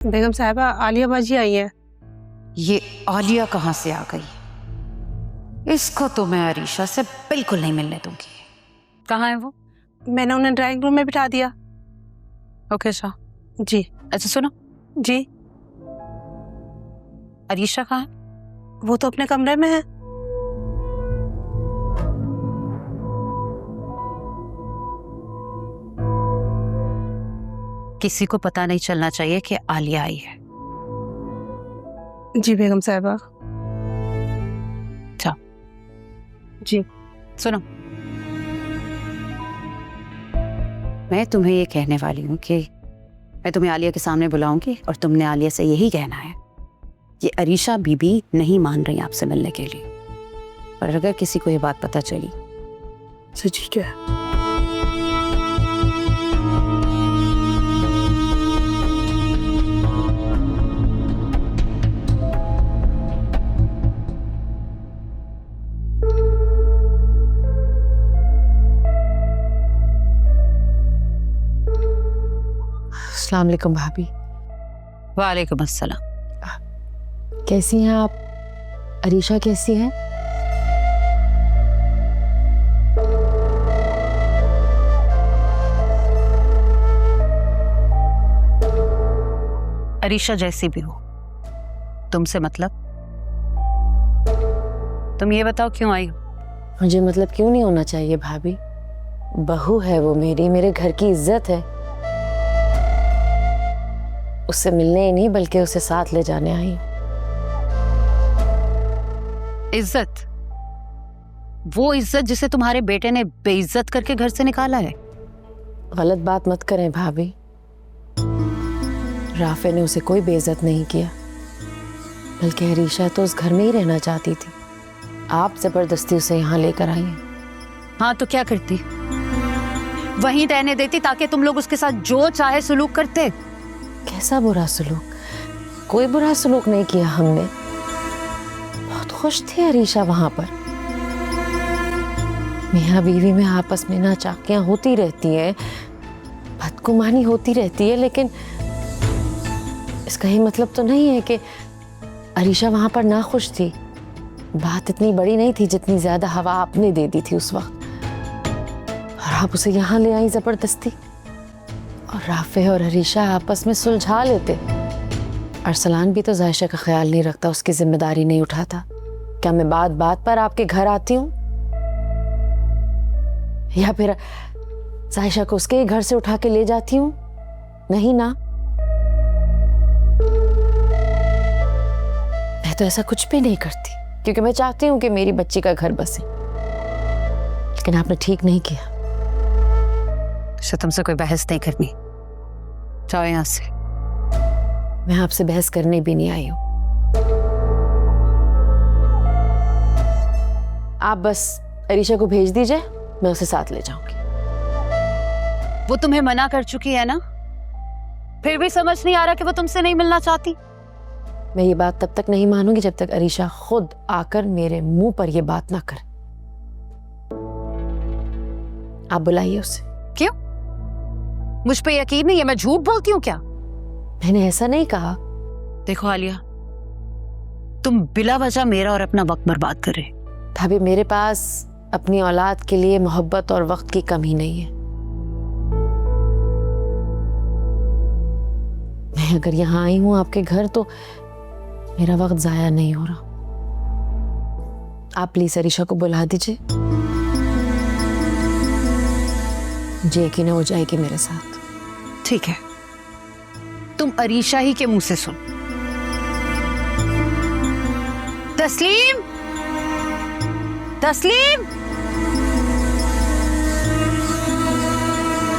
बेगम साहिबा, आलिया बाजी आई है। ये आलिया कहाँ से आ गई? इसको तो मैं अरीशा से बिल्कुल नहीं मिलने दूंगी। कहाँ है वो? मैंने उन्हें ड्राइंग रूम में बिठा दिया। ओके शाह जी। अच्छा सुनो, जी। अरीशा कहाँ है? वो तो अपने कमरे में है। किसी को पता नहीं चलना चाहिए कि आलिया आई है। जी बेगम साहिबा। अच्छा जी। सुनो, मैं तुम्हें ये कहने वाली हूँ कि मैं तुम्हें आलिया के सामने बुलाऊंगी और तुमने आलिया से यही कहना है, ये अरीशा बीबी नहीं मान रही आपसे मिलने के लिए। और अगर किसी को ये बात पता चली तो ठीक है। अस्सलाम वालेकुम भाभी। वालेकुम अस्सलाम। कैसी हैं आप? अरीशा कैसी है? अरीशा जैसी भी हो, तुमसे मतलब? तुम ये बताओ क्यों आई हो? मुझे मतलब क्यों नहीं होना चाहिए भाभी? बहू है वो मेरी, मेरे घर की इज्जत है। उससे मिलने ही नहीं बल्कि उसे साथ ले जाने आई। इज्जत? वो इज्जत जिसे तुम्हारे बेटे ने बेइज्जत करके घर से निकाला है? गलत बात मत करें भाभी। राफे ने उसे कोई बेइज्जत नहीं किया, बल्कि अरीशा तो उस घर में ही रहना चाहती थी। आप जबरदस्ती उसे यहाँ लेकर आई हैं। हाँ तो क्या करती? वहीं रहने देती ताकि तुम लोग उसके साथ जो चाहे सुलूक करते। कैसा बुरा सलूक? कोई बुरा सलूक नहीं किया हमने। बहुत खुश थी अरीशा वहां पर। मियाँ बीवी में आपस में ना चाकियां होती रहती हैं, बदगुमानी होती रहती है, लेकिन इसका ये मतलब तो नहीं है कि अरीशा वहां पर ना खुश थी। बात इतनी बड़ी नहीं थी जितनी ज्यादा हवा आपने दे दी थी उस वक्त, और आप उसे यहाँ ले आई जबरदस्ती। और राफे और अरीशा आपस में सुलझा लेते। अरसलान भी तो जायशा का ख्याल नहीं रखता, उसकी जिम्मेदारी नहीं उठाता। क्या मैं बात बात पर आपके घर आती हूँ, या फिर जायशा को उसके ही घर से उठा के ले जाती हूँ? नहीं ना, मैं तो ऐसा कुछ भी नहीं करती, क्योंकि मैं चाहती हूँ कि मेरी बच्ची का घर बसे। लेकिन आपने ठीक नहीं किया। तुमसे कोई बहस नहीं करनी, जाओ यहाँ से। मैं आपसे बहस करने भी नहीं आई हूं। आप बस अरीशा को भेज दीजिए, मैं उसे साथ ले जाऊंगी। वो तुम्हें मना कर चुकी है ना? फिर भी समझ नहीं आ रहा कि वो तुमसे नहीं मिलना चाहती? मैं ये बात तब तक नहीं मानूंगी जब तक अरीशा खुद आकर मेरे मुंह पर ये बात ना करे। आप बुलाइए उसे। क्यों? मुझ पे यकीन नहीं है? मैं झूठ बोलती हूँ क्या? मैंने ऐसा नहीं कहा। देखो आलिया, तुम बिला वजह मेरा और अपना वक्त बर्बाद कर रहे। भाभी, मेरे पास अपनी औलाद के लिए मोहब्बत और वक्त की कमी नहीं है। मैं अगर यहाँ आई हूँ आपके घर तो मेरा वक्त जाया नहीं हो रहा। आप प्लीज अरीशा को बुला दीजिए, मुझे यकीन हो जाएगी मेरे साथ। ठीक है, तुम अरीशा ही के मुंह से सुन। तस्लीम, तस्लीम।